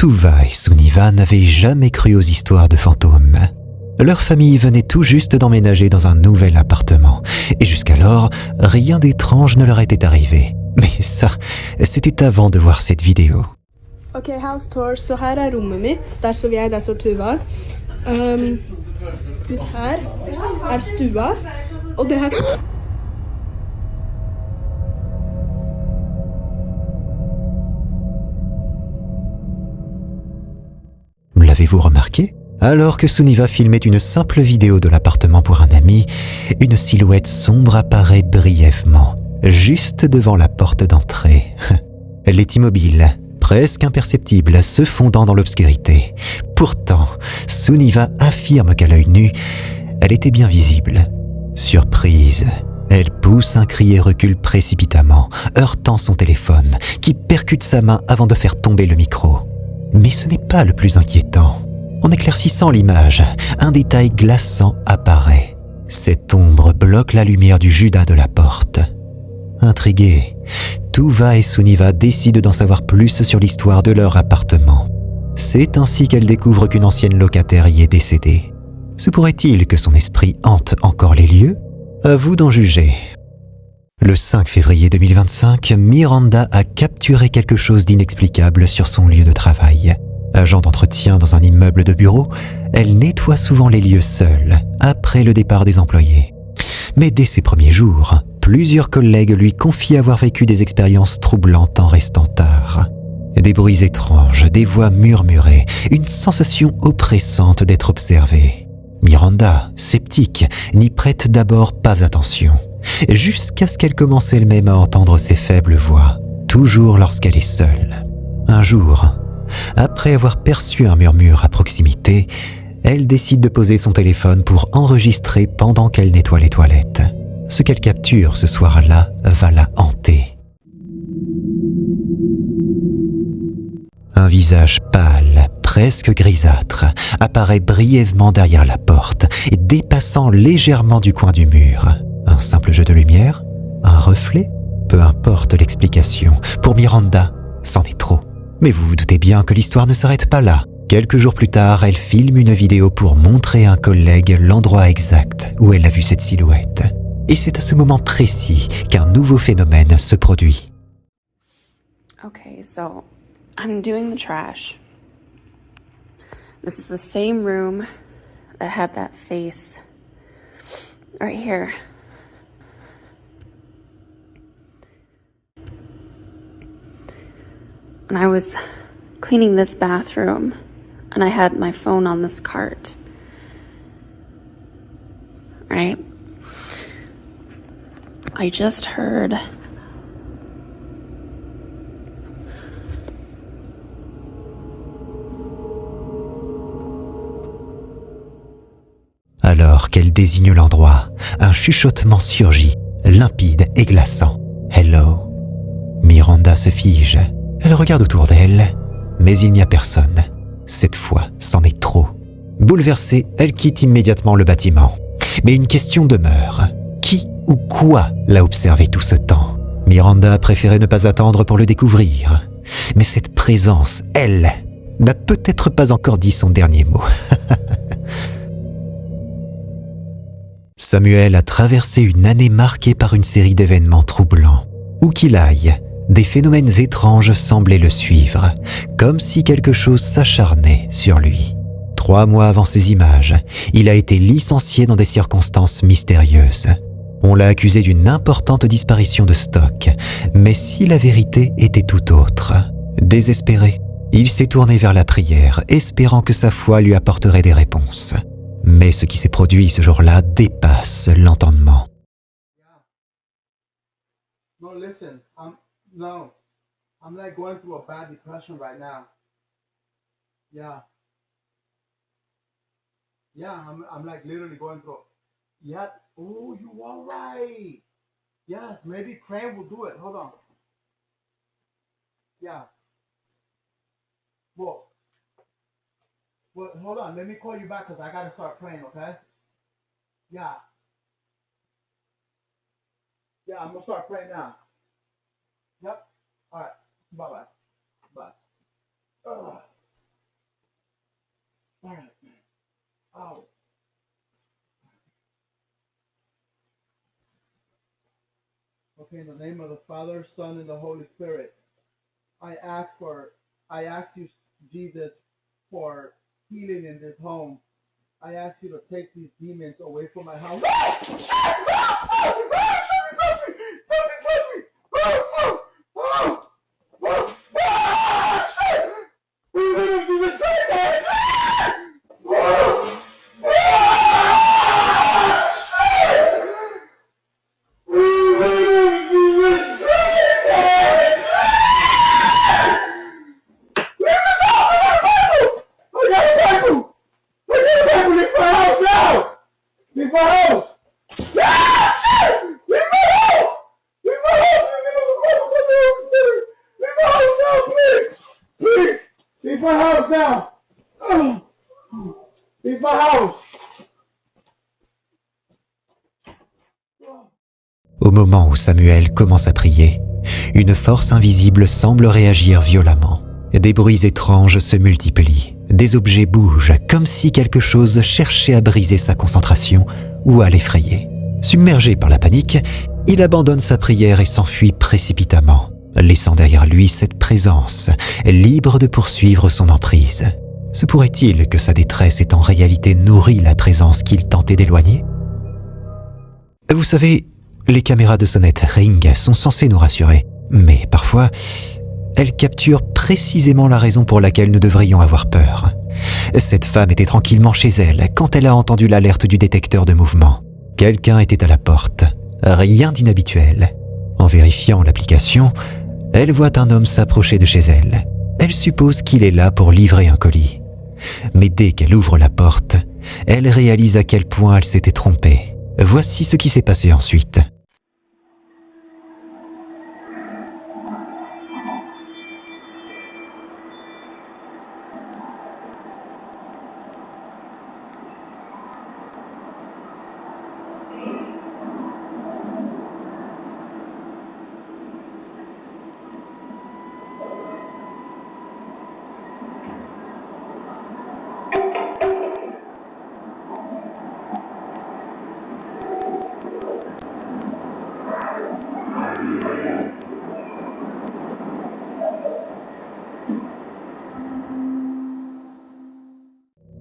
Tuva et Suniva n'avaient jamais cru aux histoires de fantômes. Leur famille venait tout juste d'emménager dans un nouvel appartement, et jusqu'alors, rien d'étrange ne leur était arrivé. Mais ça, c'était avant de voir cette vidéo. Ok, house tour. Så här är rummet mitt. Där står jag, där står Tuva. Ut här är stua. Och det här... L'avez-vous remarqué? Alors que Suniva filmait une simple vidéo de l'appartement pour un ami, une silhouette sombre apparaît brièvement, juste devant la porte d'entrée. Elle est immobile, presque imperceptible, se fondant dans l'obscurité. Pourtant, Suniva affirme qu'à l'œil nu, elle était bien visible. Surprise, elle pousse un cri et recule précipitamment, heurtant son téléphone, qui percute sa main avant de faire tomber le micro. Mais ce n'est pas le plus inquiétant. En éclaircissant l'image, un détail glaçant apparaît. Cette ombre bloque la lumière du Judas de la porte. Intrigués, Tuva et Suniva décident d'en savoir plus sur l'histoire de leur appartement. C'est ainsi qu'elles découvrent qu'une ancienne locataire y est décédée. Se pourrait-il que son esprit hante encore les lieux? À vous d'en juger. Le 5 février 2025, Miranda a capturé quelque chose d'inexplicable sur son lieu de travail. Agent d'entretien dans un immeuble de bureau, elle nettoie souvent les lieux seule, après le départ des employés. Mais dès ses premiers jours, plusieurs collègues lui confient avoir vécu des expériences troublantes en restant tard. Des bruits étranges, des voix murmurées, une sensation oppressante d'être observée. Miranda, sceptique, n'y prête d'abord pas attention, jusqu'à ce qu'elle commence elle-même à entendre ces faibles voix, toujours lorsqu'elle est seule. Un jour, après avoir perçu un murmure à proximité, elle décide de poser son téléphone pour enregistrer pendant qu'elle nettoie les toilettes. Ce qu'elle capture ce soir-là va la hanter. Un visage pâle, presque grisâtre, apparaît brièvement derrière la porte, dépassant légèrement du coin du mur. Un simple jeu de lumière? Un reflet? Peu importe l'explication. Pour Miranda, c'en est trop. Mais vous vous doutez bien que l'histoire ne s'arrête pas là. Quelques jours plus tard, elle filme une vidéo pour montrer à un collègue l'endroit exact où elle a vu cette silhouette. Et c'est à ce moment précis qu'un nouveau phénomène se produit. Okay, so I'm doing the trash. This is the same room that had that face right here. And I was cleaning this bathroom, and I had my phone on this cart. Right? I just heard Alors qu'elle désigne l'endroit, un chuchotement surgit, limpide et glaçant. « Hello ». Miranda se fige. Elle regarde autour d'elle, mais il n'y a personne. Cette fois, c'en est trop. Bouleversée, elle quitte immédiatement le bâtiment. Mais une question demeure. Qui ou quoi l'a observé tout ce temps? Miranda a préféré ne pas attendre pour le découvrir. Mais cette présence, elle, n'a peut-être pas encore dit son dernier mot. Samuel a traversé une année marquée par une série d'événements troublants. Où qu'il aille, des phénomènes étranges semblaient le suivre, comme si quelque chose s'acharnait sur lui. 3 mois avant ces images, il a été licencié dans des circonstances mystérieuses. On l'a accusé d'une importante disparition de stock, mais si la vérité était tout autre? Désespéré, il s'est tourné vers la prière, espérant que sa foi lui apporterait des réponses. Mais ce qui s'est produit ce jour-là dépasse l'entendement. No, listen, I'm like going through a bad depression right now. Yeah. Yeah, I'm like literally going through. Yeah. Oh, you are right. Yes, maybe praying will do it. Hold on. Yeah. Well, hold on. Let me call you back because I got to start praying, okay? Yeah. Yeah, I'm going to start praying now. Yep. All right. Bye-bye. Bye. Ugh. Okay, in the name of the Father, Son, and the Holy Spirit, I ask you, Jesus, for healing in this home. I ask you to take these demons away from my house. Au moment où Samuel commence à prier, une force invisible semble réagir violemment. Des bruits étranges se multiplient, des objets bougent comme si quelque chose cherchait à briser sa concentration ou à l'effrayer. Submergé par la panique, il abandonne sa prière et s'enfuit précipitamment, laissant derrière lui cette présence, libre de poursuivre son emprise. Se pourrait-il que sa détresse ait en réalité nourri la présence qu'il tentait d'éloigner ? Vous savez, les caméras de sonnette Ring sont censées nous rassurer, mais parfois, elles capturent précisément la raison pour laquelle nous devrions avoir peur. Cette femme était tranquillement chez elle quand elle a entendu l'alerte du détecteur de mouvement. Quelqu'un était à la porte, rien d'inhabituel. En vérifiant l'application, elle voit un homme s'approcher de chez elle. Elle suppose qu'il est là pour livrer un colis. Mais dès qu'elle ouvre la porte, elle réalise à quel point elle s'était trompée. Voici ce qui s'est passé ensuite.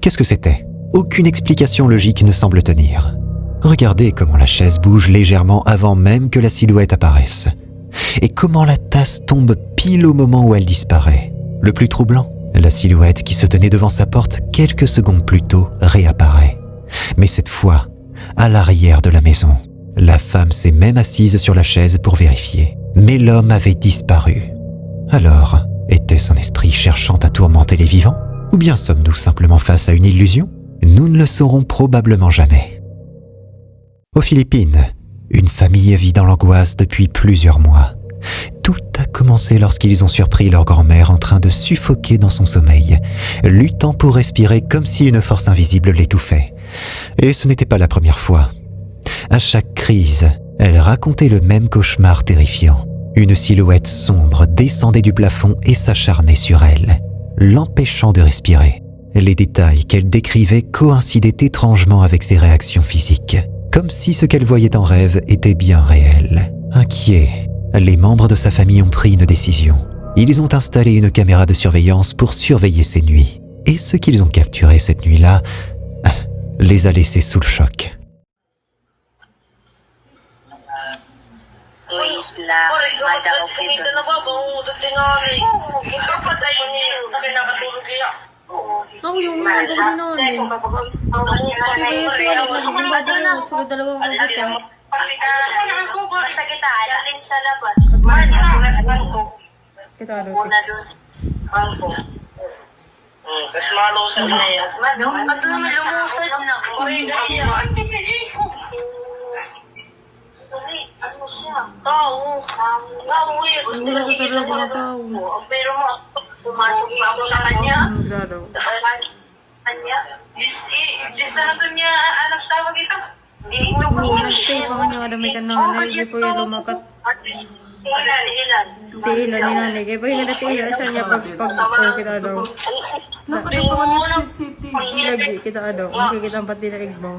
Qu'est-ce que c'était ? Aucune explication logique ne semble tenir. Regardez comment la chaise bouge légèrement avant même que la silhouette apparaisse. Et comment la tasse tombe pile au moment où elle disparaît. Le plus troublant, la silhouette qui se tenait devant sa porte quelques secondes plus tôt réapparaît. Mais cette fois, à l'arrière de la maison. La femme s'est même assise sur la chaise pour vérifier. Mais l'homme avait disparu. Alors, était-ce un esprit cherchant à tourmenter les vivants ? Ou bien sommes-nous simplement face à une illusion ? Nous ne le saurons probablement jamais. Aux Philippines, une famille vit dans l'angoisse depuis plusieurs mois. Tout a commencé lorsqu'ils ont surpris leur grand-mère en train de suffoquer dans son sommeil, luttant pour respirer comme si une force invisible l'étouffait. Et ce n'était pas la première fois. À chaque crise, elle racontait le même cauchemar terrifiant. Une silhouette sombre descendait du plafond et s'acharnait sur elle, l'empêchant de respirer. Les détails qu'elle décrivait coïncidaient étrangement avec ses réactions physiques, comme si ce qu'elle voyait en rêve était bien réel. Inquiets, les membres de sa famille ont pris une décision. Ils ont installé une caméra de surveillance pour surveiller ses nuits. Et ce qu'ils ont capturé cette nuit-là les a laissés sous le choc. Ako yung mga pag noon eh. Kaya sulit na bumabalo. Sunod dalawang kita. Kita rin. Kasi malusad na yan. At lumusad na. Ano siya? Tao. Tao eh. Gusto Wala ko talaga na tao. Pero mo, pumasok na ako sa kanya. Grado. Sa kanya. Dis na kanya anak tawag ito. Oo, nag-stay pa kanya kada may kananay. Before yung lumakat. Ilan. Tiila ni nanay. Kaya pa yung natila siya niya pag kita daw. Nakita ko ulit CCTV. Lagi kita daw. Makikita ang pati na igbaw.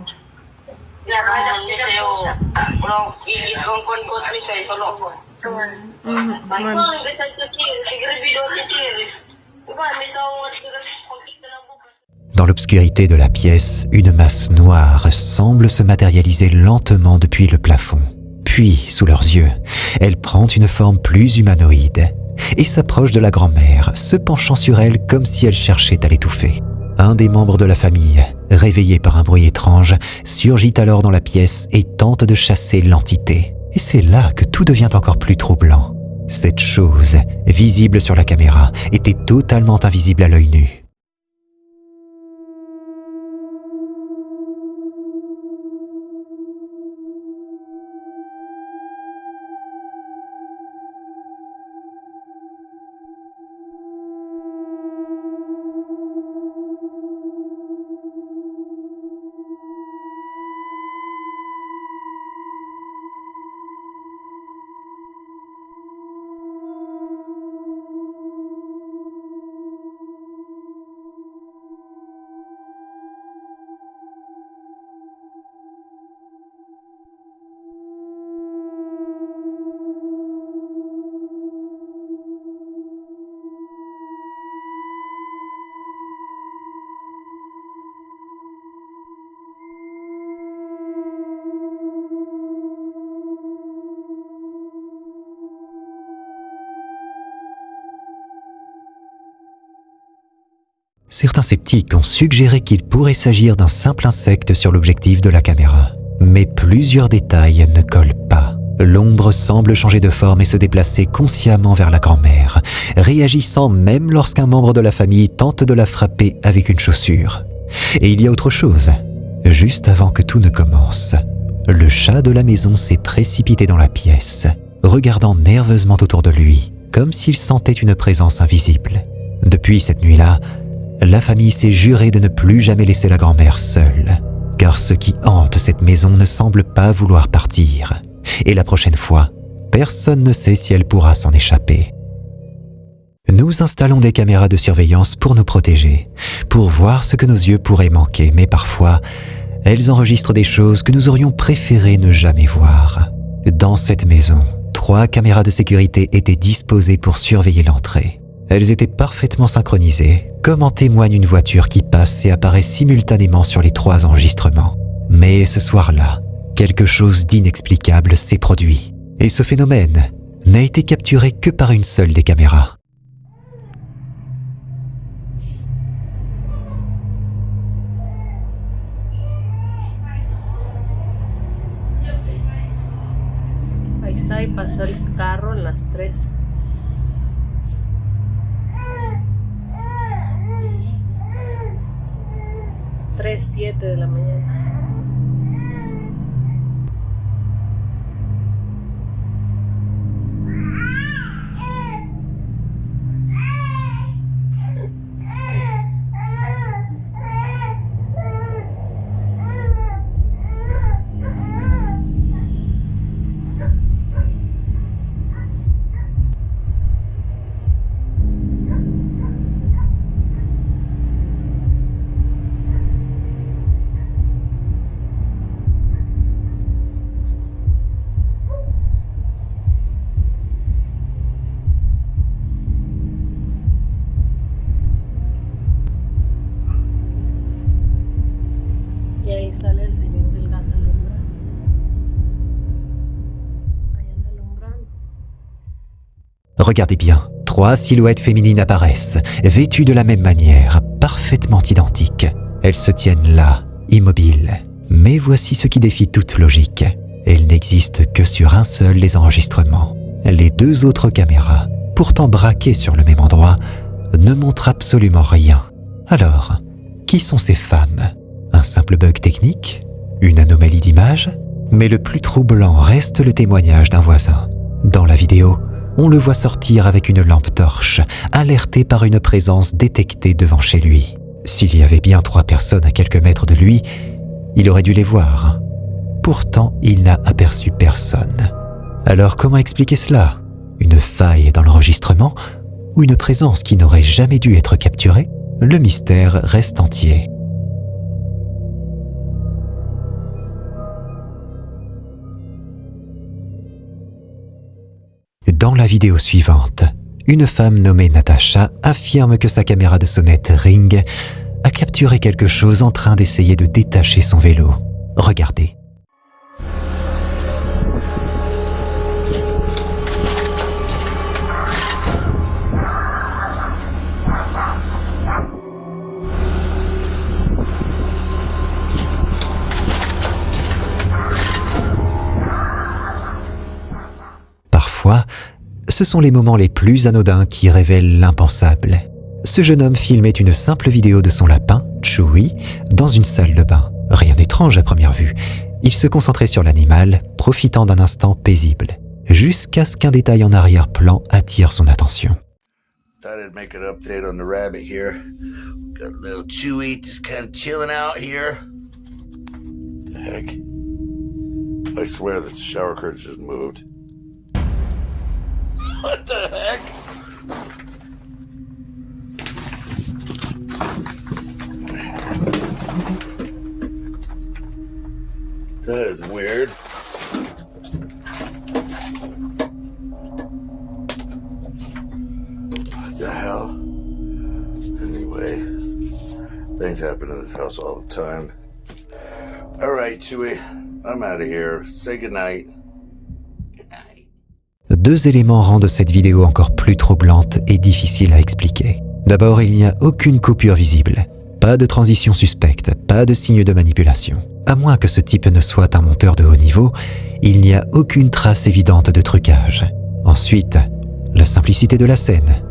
Dans l'obscurité de la pièce, une masse noire semble se matérialiser lentement depuis le plafond. Puis, sous leurs yeux, elle prend une forme plus humanoïde et s'approche de la grand-mère, se penchant sur elle comme si elle cherchait à l'étouffer. Un des membres de la famille, réveillé par un bruit étrange, surgit alors dans la pièce et tente de chasser l'entité. Et c'est là que tout devient encore plus troublant. Cette chose, visible sur la caméra, était totalement invisible à l'œil nu. Certains sceptiques ont suggéré qu'il pourrait s'agir d'un simple insecte sur l'objectif de la caméra. Mais plusieurs détails ne collent pas. L'ombre semble changer de forme et se déplacer consciemment vers la grand-mère, réagissant même lorsqu'un membre de la famille tente de la frapper avec une chaussure. Et il y a autre chose. Juste avant que tout ne commence, le chat de la maison s'est précipité dans la pièce, regardant nerveusement autour de lui, comme s'il sentait une présence invisible. Depuis cette nuit-là, la famille s'est juré de ne plus jamais laisser la grand-mère seule, car ce qui hante cette maison ne semble pas vouloir partir. Et la prochaine fois, personne ne sait si elle pourra s'en échapper. Nous installons des caméras de surveillance pour nous protéger, pour voir ce que nos yeux pourraient manquer, mais parfois, elles enregistrent des choses que nous aurions préféré ne jamais voir. Dans cette maison, 3 caméras de sécurité étaient disposées pour surveiller l'entrée. Elles étaient parfaitement synchronisées, comme en témoigne une voiture qui passe et apparaît simultanément sur les 3 enregistrements. Mais ce soir-là, quelque chose d'inexplicable s'est produit. Et ce phénomène n'a été capturé que par une seule des caméras. Ahí está, y pasó el carro en las 3. Tres, 7 de la mañana. Sale el señor del gas alumbrando. Ahí anda alumbrando. Regardez bien, 3 silhouettes féminines apparaissent, vêtues de la même manière, parfaitement identiques. Elles se tiennent là, immobiles. Mais voici ce qui défie toute logique. Elles n'existent que sur un seul des enregistrements. Les 2 autres caméras, pourtant braquées sur le même endroit, ne montrent absolument rien. Alors, qui sont ces femmes ? Un simple bug technique ? Une anomalie d'image ? Mais le plus troublant reste le témoignage d'un voisin. Dans la vidéo, on le voit sortir avec une lampe torche, alerté par une présence détectée devant chez lui. S'il y avait bien 3 personnes à quelques mètres de lui, il aurait dû les voir. Pourtant, il n'a aperçu personne. Alors comment expliquer cela ? Une faille dans l'enregistrement ? Ou une présence qui n'aurait jamais dû être capturée ? Le mystère reste entier. Dans la vidéo suivante, une femme nommée Natasha affirme que sa caméra de sonnette Ring a capturé quelque chose en train d'essayer de détacher son vélo. Regardez. Parfois, ce sont les moments les plus anodins qui révèlent l'impensable. Ce jeune homme filmait une simple vidéo de son lapin, Chewie, dans une salle de bain. Rien d'étrange à première vue. Il se concentrait sur l'animal, profitant d'un instant paisible, jusqu'à ce qu'un détail en arrière-plan attire son attention. Thought I'd make an update on the rabbit here. Got little Chewy just kind of chilling out here. The heck? I swear the shower curtain just moved. What the heck? That is weird. What the hell? Anyway, things happen in this house all the time. All right, Chewy, I'm out of here. Say goodnight. Deux éléments rendent cette vidéo encore plus troublante et difficile à expliquer. D'abord, il n'y a aucune coupure visible. Pas de transition suspecte, pas de signe de manipulation. À moins que ce type ne soit un monteur de haut niveau, il n'y a aucune trace évidente de trucage. Ensuite, la simplicité de la scène.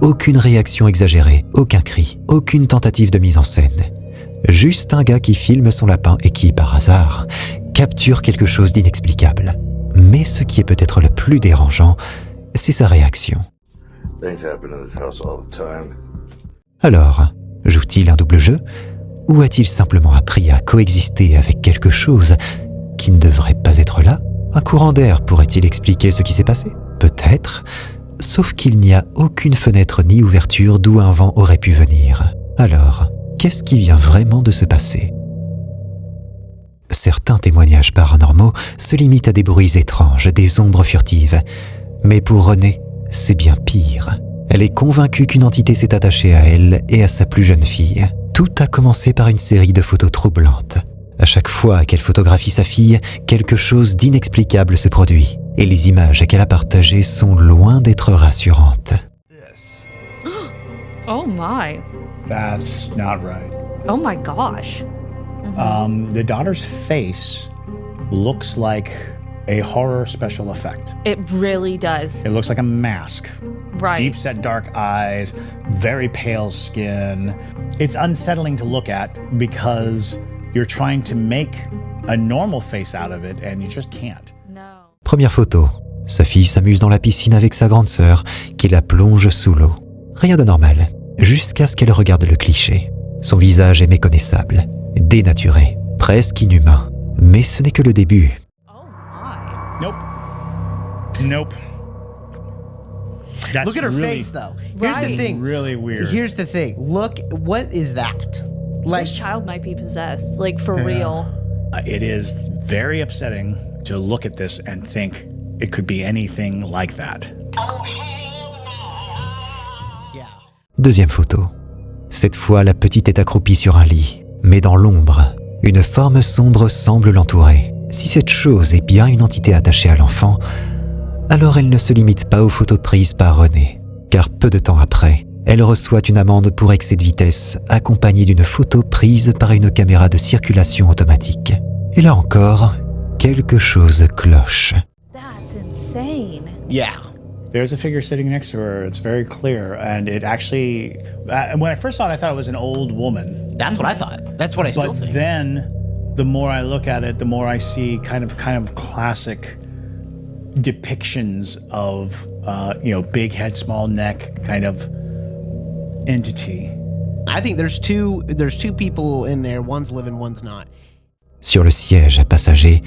Aucune réaction exagérée, aucun cri, aucune tentative de mise en scène. Juste un gars qui filme son lapin et qui, par hasard, capture quelque chose d'inexplicable. Mais ce qui est peut-être le plus dérangeant, c'est sa réaction. Alors, joue-t-il un double jeu? Ou a-t-il simplement appris à coexister avec quelque chose qui ne devrait pas être là? Un courant d'air pourrait-il expliquer ce qui s'est passé? Peut-être, sauf qu'il n'y a aucune fenêtre ni ouverture d'où un vent aurait pu venir. Alors, qu'est-ce qui vient vraiment de se passer? Certains témoignages paranormaux se limitent à des bruits étranges, des ombres furtives. Mais pour Renée, c'est bien pire. Elle est convaincue qu'une entité s'est attachée à elle et à sa plus jeune fille. Tout a commencé par une série de photos troublantes. À chaque fois qu'elle photographie sa fille, quelque chose d'inexplicable se produit. Et les images qu'elle a partagées sont loin d'être rassurantes. Oh my. That's not right. Oh my gosh. The daughter's face looks like a horror special effect. It really does. It looks like a mask. Right. Deep set dark eyes, very pale skin. It's unsettling to look at because you're trying to make a normal face out of it and you just can't. No. Première photo. Sa fille s'amuse dans la piscine avec sa grande sœur qui la plonge sous l'eau. Rien d'anormal, jusqu'à ce qu'elle regarde le cliché. Son visage est méconnaissable, dénaturé, presque inhumain. Mais ce n'est que le début. Nope. Nope. That's Look at her really, face, though. Here's the thing. Really weird. Here's the thing. Look, what is that? Like, This child might be possessed, like for real. It is very upsetting to look at this and think it could be anything like that. yeah. Deuxième photo. Cette fois, la petite est accroupie sur un lit, mais dans l'ombre. Une forme sombre semble l'entourer. Si cette chose est bien une entité attachée à l'enfant, alors elle ne se limite pas aux photos prises par Renée, car peu de temps après, elle reçoit une amende pour excès de vitesse accompagnée d'une photo prise par une caméra de circulation automatique. Et là encore, quelque chose cloche. That's insane. Yeah. There's a figure sitting next to her. It's very clear. And it actually, when I first saw it, I thought it was an old woman. That's what I thought. That's what I still But think. then, the more I look at it, the more I see kind of classic depictions of, big head, small neck kind of entity. I think there's two people in there. One's living, one's not. Sur le siège passager,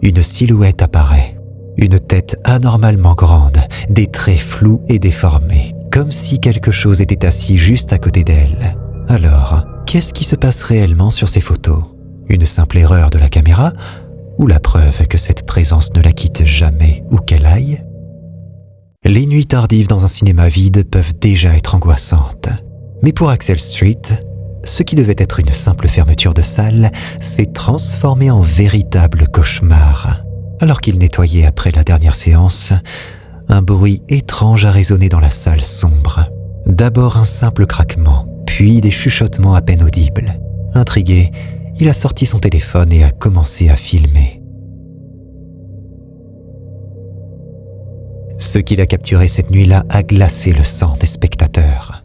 une silhouette apparaît. Une tête anormalement grande, des traits flous et déformés, comme si quelque chose était assis juste à côté d'elle. Alors, qu'est-ce qui se passe réellement sur ces photos? Une simple erreur de la caméra? Ou la preuve que cette présence ne la quitte jamais où qu'elle aille? Les nuits tardives dans un cinéma vide peuvent déjà être angoissantes. Mais pour Axel Street, ce qui devait être une simple fermeture de salle s'est transformé en véritable cauchemar. Alors qu'il nettoyait après la dernière séance, un bruit étrange a résonné dans la salle sombre. D'abord un simple craquement, puis des chuchotements à peine audibles. Intrigué, il a sorti son téléphone et a commencé à filmer. Ce qu'il a capturé cette nuit-là a glacé le sang des spectateurs.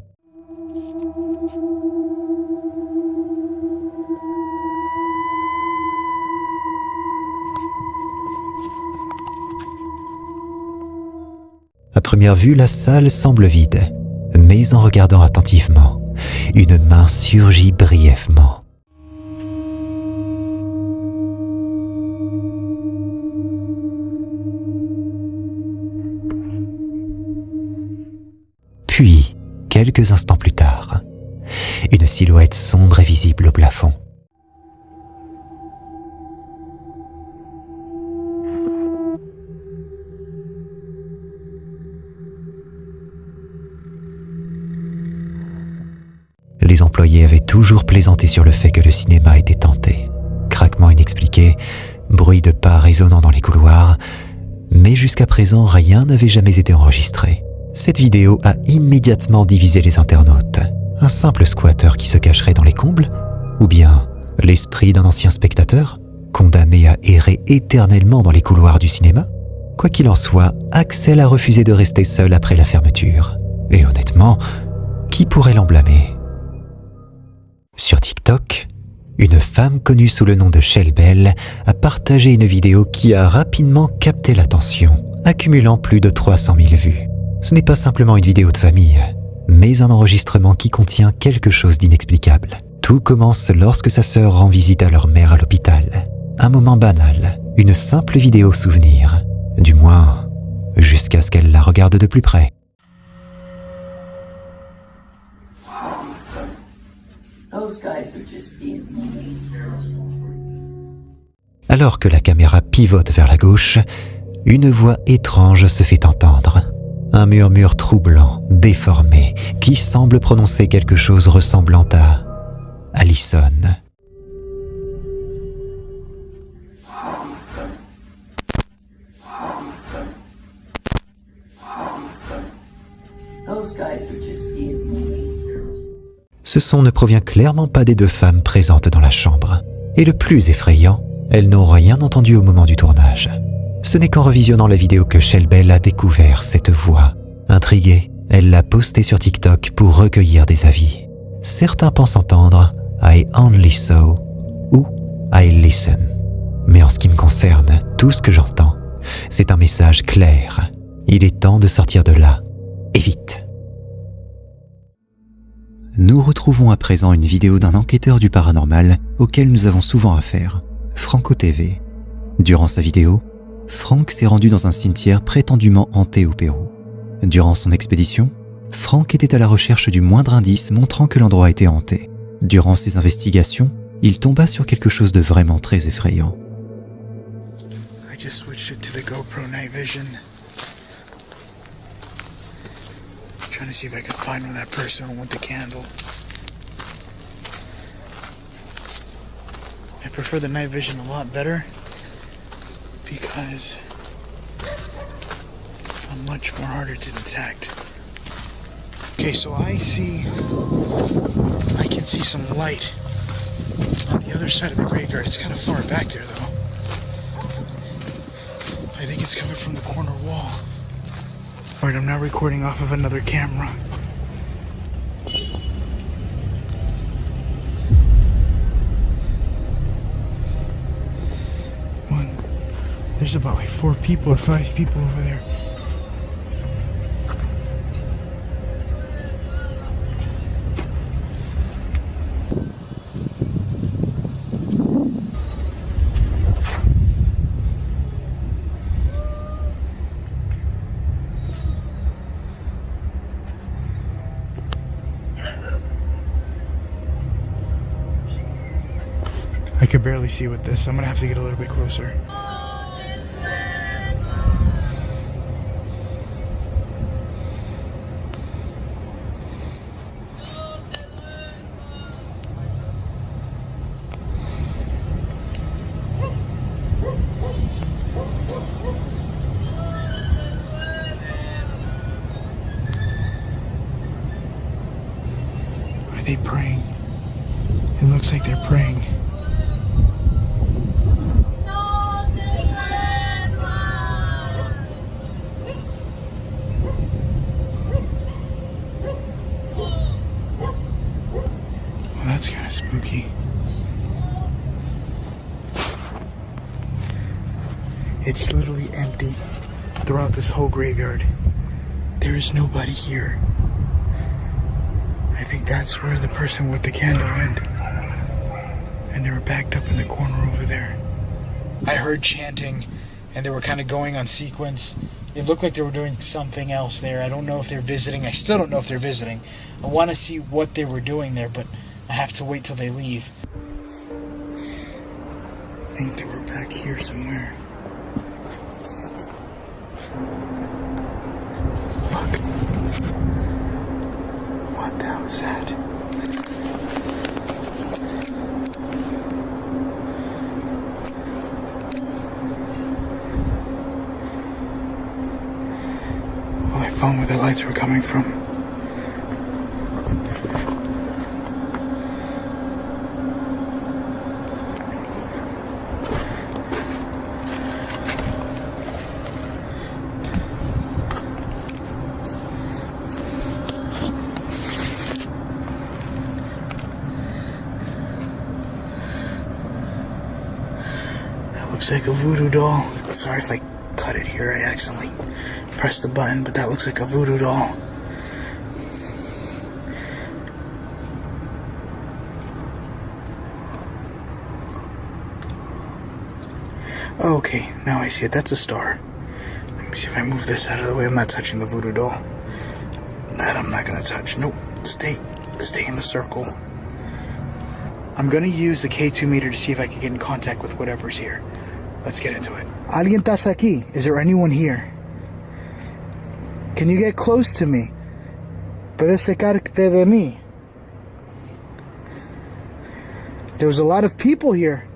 À première vue, la salle semble vide, mais en regardant attentivement, une main surgit brièvement. Puis, quelques instants plus tard, une silhouette sombre est visible au plafond. Les employés avaient toujours plaisanté sur le fait que le cinéma était hanté. Craquements inexpliqués, bruit de pas résonnant dans les couloirs, mais jusqu'à présent, rien n'avait jamais été enregistré. Cette vidéo a immédiatement divisé les internautes. Un simple squatter qui se cacherait dans les combles? Ou bien l'esprit d'un ancien spectateur, condamné à errer éternellement dans les couloirs du cinéma? Quoi qu'il en soit, Axel a refusé de rester seul après la fermeture. Et honnêtement, qui pourrait l'en blâmer? Sur TikTok, une femme connue sous le nom de Shelbel a partagé une vidéo qui a rapidement capté l'attention, accumulant plus de 300 000 vues. Ce n'est pas simplement une vidéo de famille, mais un enregistrement qui contient quelque chose d'inexplicable. Tout commence lorsque sa sœur rend visite à leur mère à l'hôpital. Un moment banal, une simple vidéo souvenir, du moins jusqu'à ce qu'elle la regarde de plus près. Alors que la caméra pivote vers la gauche, une voix étrange se fait entendre. Un murmure troublant, déformé, qui semble prononcer quelque chose ressemblant à Allison. Ce son ne provient clairement pas des deux femmes présentes dans la chambre. Et le plus effrayant, elles n'ont rien entendu au moment du tournage. Ce n'est qu'en revisionnant la vidéo que Shelbel a découvert cette voix. Intriguée, elle l'a postée sur TikTok pour recueillir des avis. Certains pensent entendre « I only saw » ou « I listen ». Mais en ce qui me concerne, tout ce que j'entends, c'est un message clair. Il est temps de sortir de là, et vite. Nous retrouvons à présent une vidéo d'un enquêteur du paranormal auquel nous avons souvent affaire, Franco TV. Durant sa vidéo, Frank s'est rendu dans un cimetière prétendument hanté au Pérou. Durant son expédition, Frank était à la recherche du moindre indice montrant que l'endroit était hanté. Durant ses investigations, il tomba sur quelque chose de vraiment très effrayant. I just switched it to the GoPro night vision. Trying to see if I could find that person with the candle. I prefer the night vision a lot better because I'm much more harder to detect. Okay, so I can see some light on the other side of the graveyard. It's kind of far back there though. I think it's coming from the corner wall. Alright, I'm now recording off of another camera. There's about like 4 people or 5 people over there. I can barely see with this, so I'm gonna have to get a little bit closer. they praying? It looks like they're praying. Well, that's kind of spooky. It's literally empty throughout this whole graveyard. There is nobody here. I think that's where the person with the candle went. And they were backed up in the corner over there. I heard chanting, and they were kind of going on sequence. It looked like they were doing something else there. I don't know if they're visiting. I still don't know if they're visiting. I want to see what they were doing there, but I have to wait till they leave. I think they were back here somewhere. Look. What the hell is that? Well, I found where the lights were coming from. Looks like a voodoo doll. Sorry if I cut it here. I accidentally pressed the button, but that looks like a voodoo doll. Oh, okay, now I see it. That's a star. Let me see if I move this out of the way. I'm not touching the voodoo doll. That I'm not gonna touch. Nope. Stay in the circle. I'm gonna use the K2 meter to see if I can get in contact with whatever's here. Let's get into it. ¿Alguien estás aquí? Is there anyone here? Can you get close to me? Puedes acercarte de mí. There was a lot of people here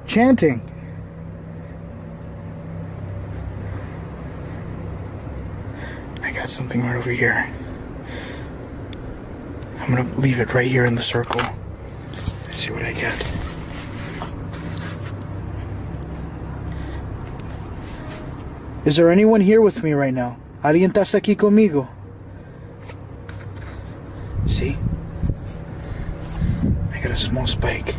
chanting. I got something right over here. I'm gonna leave it right here in the circle. Let's see what I get. Is there anyone here with me right now? ¿Alguien estás aquí conmigo? See? I got a small spike.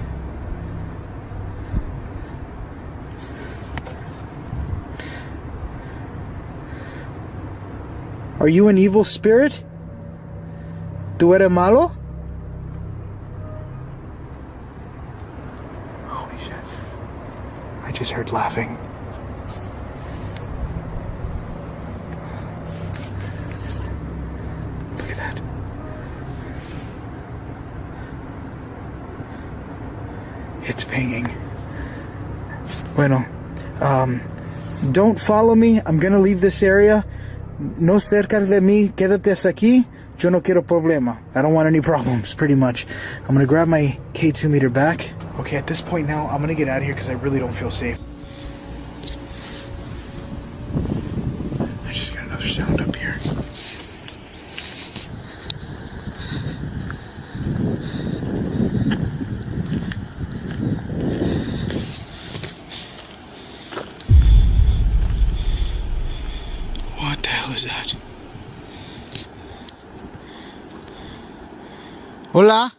Are you an evil spirit? ¿Tú eres malo? Holy shit. I just heard laughing. It's pinging. Bueno, don't follow me. I'm gonna leave this area. No cerca de mí. Quédate hasta aquí. Yo no quiero problema. I don't want any problems, pretty much. I'm gonna grab my K2 meter back. Okay, at this point now, I'm gonna get out of here because I really don't feel safe. I just got another sound up here. What the hell is that? Hola?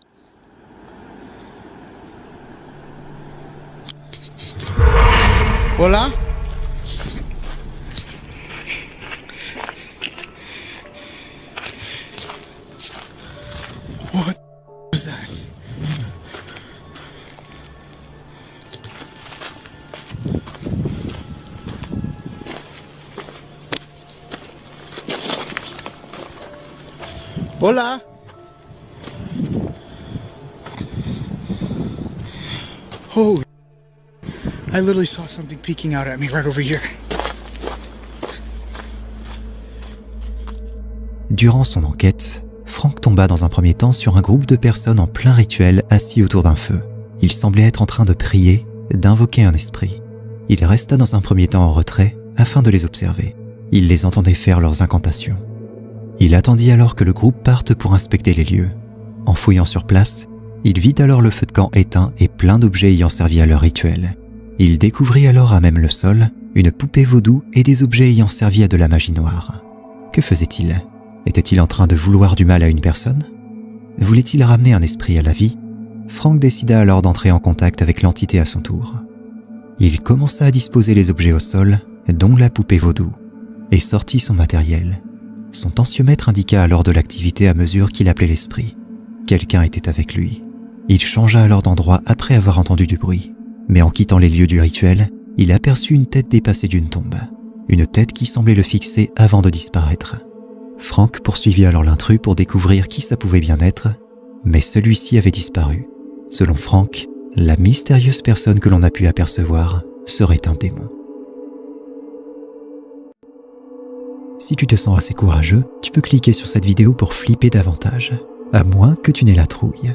Hola? What was that? Hola? Holy, I literally saw something peeking out at me right over here. Durant son enquête, Frank tomba dans un premier temps sur un groupe de personnes en plein rituel assis autour d'un feu. Ils semblaient être en train de prier, d'invoquer un esprit. Il resta dans un premier temps en retrait afin de les observer. Il les entendait faire leurs incantations. Il attendit alors que le groupe parte pour inspecter les lieux. En fouillant sur place, il vit alors le feu de camp éteint et plein d'objets ayant servi à leur rituel. Il découvrit alors à même le sol une poupée vaudou et des objets ayant servi à de la magie noire. Que faisait-il? Était-il en train de vouloir du mal à une personne? Voulait-il ramener un esprit à la vie? Frank décida alors d'entrer en contact avec l'entité à son tour. Il commença à disposer les objets au sol, dont la poupée vaudou, et sortit son matériel. Son tensiomètre indiqua alors de l'activité à mesure qu'il appelait l'esprit. Quelqu'un était avec lui. Il changea alors d'endroit après avoir entendu du bruit. Mais en quittant les lieux du rituel, il aperçut une tête dépassée d'une tombe. Une tête qui semblait le fixer avant de disparaître. Frank poursuivit alors l'intrus pour découvrir qui ça pouvait bien être, mais celui-ci avait disparu. Selon Frank, la mystérieuse personne que l'on a pu apercevoir serait un démon. Si tu te sens assez courageux, tu peux cliquer sur cette vidéo pour flipper davantage, à moins que tu n'aies la trouille.